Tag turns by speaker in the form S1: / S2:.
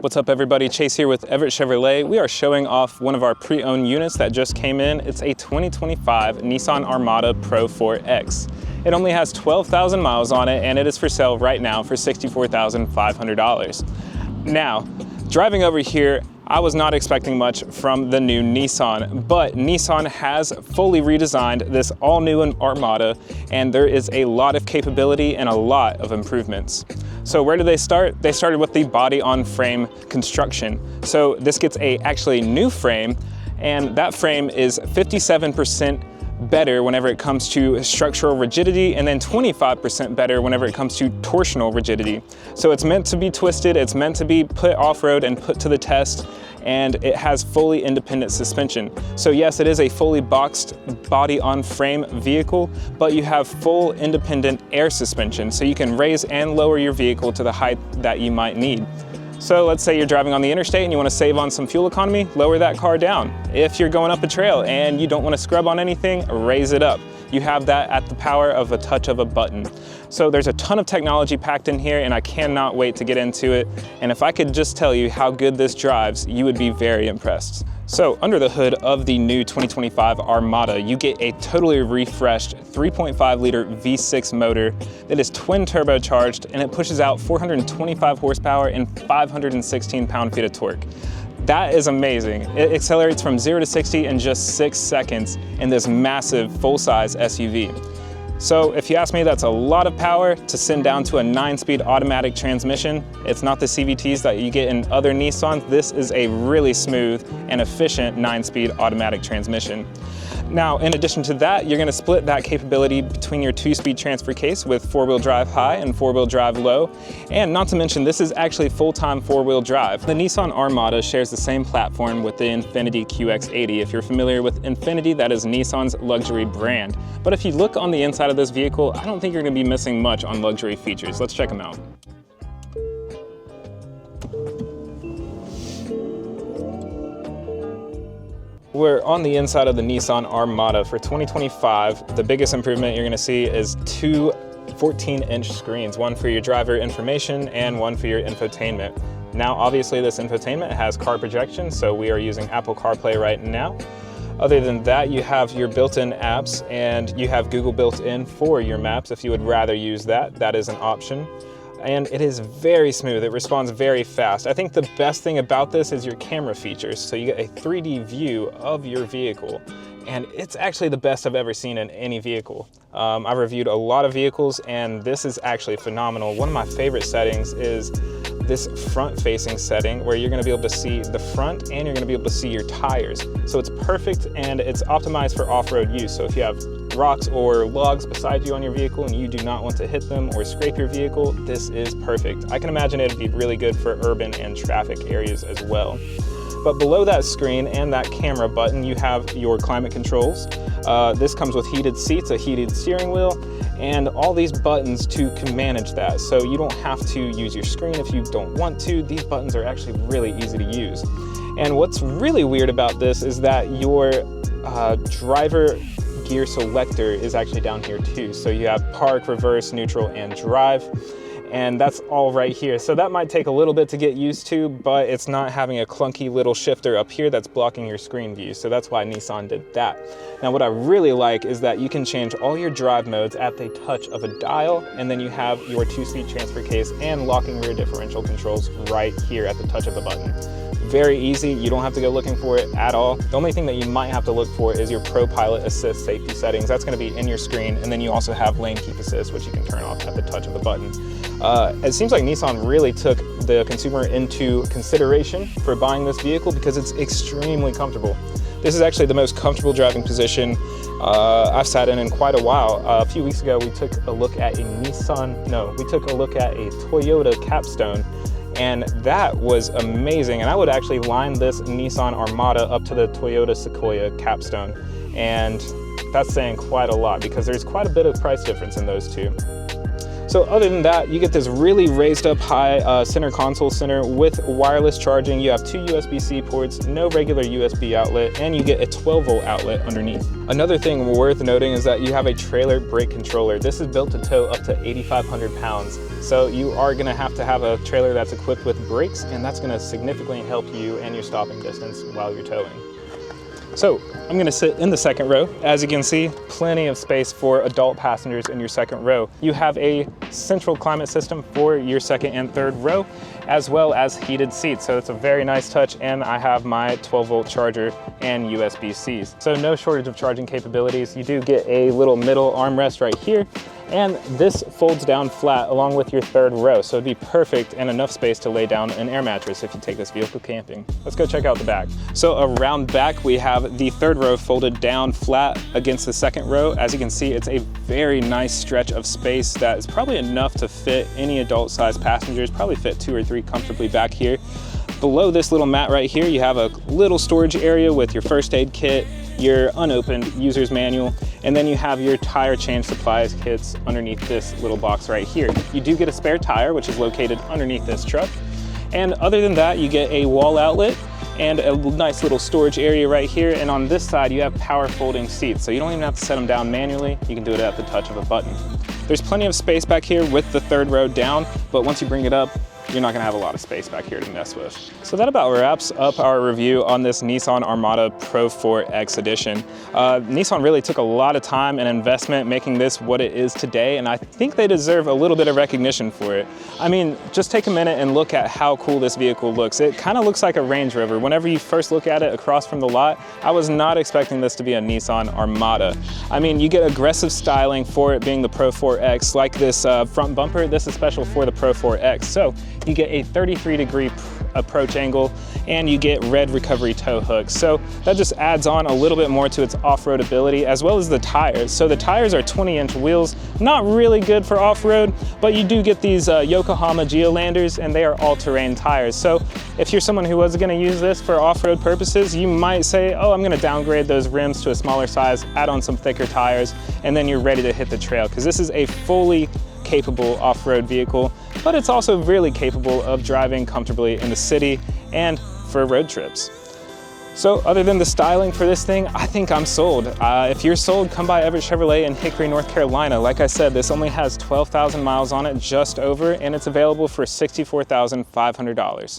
S1: What's up everybody, Chase here with Everett Chevrolet. We are showing off one of our pre-owned units that just came in. It's a 2025 Nissan Armada PRO-4X. It only has 12,000 miles on it and it is for sale right now for $64,500. Now, driving over here, I was not expecting much from the new Nissan, but Nissan has fully redesigned this all-new Armada, and there is a lot of capability and a lot of improvements. So where did they start? They started with the body-on-frame construction. So this gets a actually new frame, and that frame is 57% better whenever it comes to structural rigidity, and then 25% better whenever it comes to torsional rigidity. So it's meant to be twisted, it's meant to be put off-road and put to the test, and it has fully independent suspension. So yes, it is a fully boxed body-on-frame vehicle, but you have full independent air suspension, so you can raise and lower your vehicle to the height that you might need. So let's say you're driving on the interstate and you want to save on some fuel economy, lower that car down. If you're going up a trail and you don't want to scrub on anything, raise it up. You have that at the power of a touch of a button. So there's a ton of technology packed in here and I cannot wait to get into it. And if I could just tell you how good this drives, you would be very impressed. So under the hood of the new 2025 Armada, you get a totally refreshed 3.5 liter V6 motor that is twin turbocharged, and it pushes out 425 horsepower and 516 pound-feet of torque. That is amazing. It accelerates from 0 to 60 in just 6 seconds in this massive full-size SUV. So if you ask me, that's a lot of power to send down to a 9-speed automatic transmission. It's not the CVTs that you get in other Nissans. This is a really smooth and efficient 9-speed automatic transmission. Now, in addition to that, you're gonna split that capability between your 2-speed transfer case with 4-wheel drive high and 4-wheel drive low. And not to mention, this is actually full-time 4-wheel drive. The Nissan Armada shares the same platform with the Infiniti QX80. If you're familiar with Infiniti, that is Nissan's luxury brand. But if you look on the inside of this vehicle, I don't think you're gonna be missing much on luxury features. Let's check them out. We're on the inside of the Nissan Armada for 2025. The biggest improvement you're gonna see is two 14-inch screens, one for your driver information and one for your infotainment. Now, obviously this infotainment has car projection, so we are using Apple CarPlay right now. Other than that, you have your built-in apps and you have Google built in for your maps. If you would rather use that, that is an option. And it is very smooth, it responds very fast. I think the best thing about this is your camera features. So you get a 3D view of your vehicle, and it's actually the best I've ever seen in any vehicle. I've reviewed a lot of vehicles and this is actually phenomenal. One of my favorite settings is this front-facing setting where you're gonna be able to see the front and you're gonna be able to see your tires. So it's perfect and it's optimized for off-road use. So if you have rocks or logs beside you on your vehicle and you do not want to hit them or scrape your vehicle, this is perfect. I can imagine it'd be really good for urban and traffic areas as well. But below that screen and that camera button, you have your climate controls. This comes with heated seats, a heated steering wheel, and all these buttons to manage that. So you don't have to use your screen if you don't want to. These buttons are actually really easy to use. And what's really weird about this is that your driver gear selector is actually down here too. So you have park, reverse, neutral, and drive. And that's all right here. So that might take a little bit to get used to, but it's not having a clunky little shifter up here that's blocking your screen view. So that's why Nissan did that. Now what I really like is that you can change all your drive modes at the touch of a dial, and then you have your 2-speed transfer case and locking rear differential controls right here at the touch of a button. Very easy, you don't have to go looking for it at all. The only thing that you might have to look for is your Pro Pilot Assist safety settings. That's gonna be in your screen, and then you also have lane keep assist, which you can turn off at the touch of a button. It seems like Nissan really took the consumer into consideration for buying this vehicle because it's extremely comfortable. This is actually the most comfortable driving position I've sat in quite a while. A few weeks ago, we took a look at a Toyota Capstone, and that was amazing. And I would actually line this Nissan Armada up to the Toyota Sequoia Capstone. And that's saying quite a lot because there's quite a bit of price difference in those two. So other than that, you get this really raised up high center console center with wireless charging. You have 2 USB-C ports, no regular USB outlet, and you get a 12-volt outlet underneath. Another thing worth noting is that you have a trailer brake controller. This is built to tow up to 8,500 pounds. So you are gonna have to have a trailer that's equipped with brakes, and that's gonna significantly help you and your stopping distance while you're towing. So I'm gonna sit in the second row. As you can see, plenty of space for adult passengers in your second row. You have a central climate system for your second and third row, as well as heated seats. So it's a very nice touch, and I have my 12-volt charger and USB-Cs. So no shortage of charging capabilities. You do get a little middle armrest right here, and this folds down flat along with your third row. So it'd be perfect and enough space to lay down an air mattress if you take this vehicle camping. Let's go check out the back. So around back, we have the third row folded down flat against the second row. As you can see, it's a very nice stretch of space that is probably enough to fit any adult-sized passengers, probably fit 2 or 3 comfortably back here. Below this little mat right here, you have a little storage area with your first aid kit, your unopened user's manual, and then you have your tire change supplies kits underneath this little box right here. You do get a spare tire, which is located underneath this truck. And other than that, you get a wall outlet and a nice little storage area right here. And on this side, you have power folding seats. So you don't even have to set them down manually. You can do it at the touch of a button. There's plenty of space back here with the third row down, but once you bring it up, you're not gonna have a lot of space back here to mess with. So that about wraps up our review on this Nissan Armada Pro-4X edition. Nissan really took a lot of time and investment making this what it is today, and I think they deserve a little bit of recognition for it. I mean, just take a minute and look at how cool this vehicle looks. It kind of looks like a Range Rover. Whenever you first look at it across from the lot, I was not expecting this to be a Nissan Armada. I mean, you get aggressive styling for it being the Pro-4X, like this front bumper. This is special for the Pro-4X. So you get a 33-degree approach angle, and you get red recovery tow hooks. So that just adds on a little bit more to its off-road ability, as well as the tires. So the tires are 20-inch wheels, not really good for off-road, but you do get these Yokohama Geolanders, and they are all-terrain tires. So if you're someone who was gonna use this for off-road purposes, you might say, oh, I'm gonna downgrade those rims to a smaller size, add on some thicker tires, and then you're ready to hit the trail, because this is a fully capable off-road vehicle, but it's also really capable of driving comfortably in the city and for road trips. So other than the styling for this thing, I think I'm sold. If you're sold, come by Everett Chevrolet in Hickory, North Carolina. Like I said, this only has 12,000 miles on it, just over, and it's available for $64,500.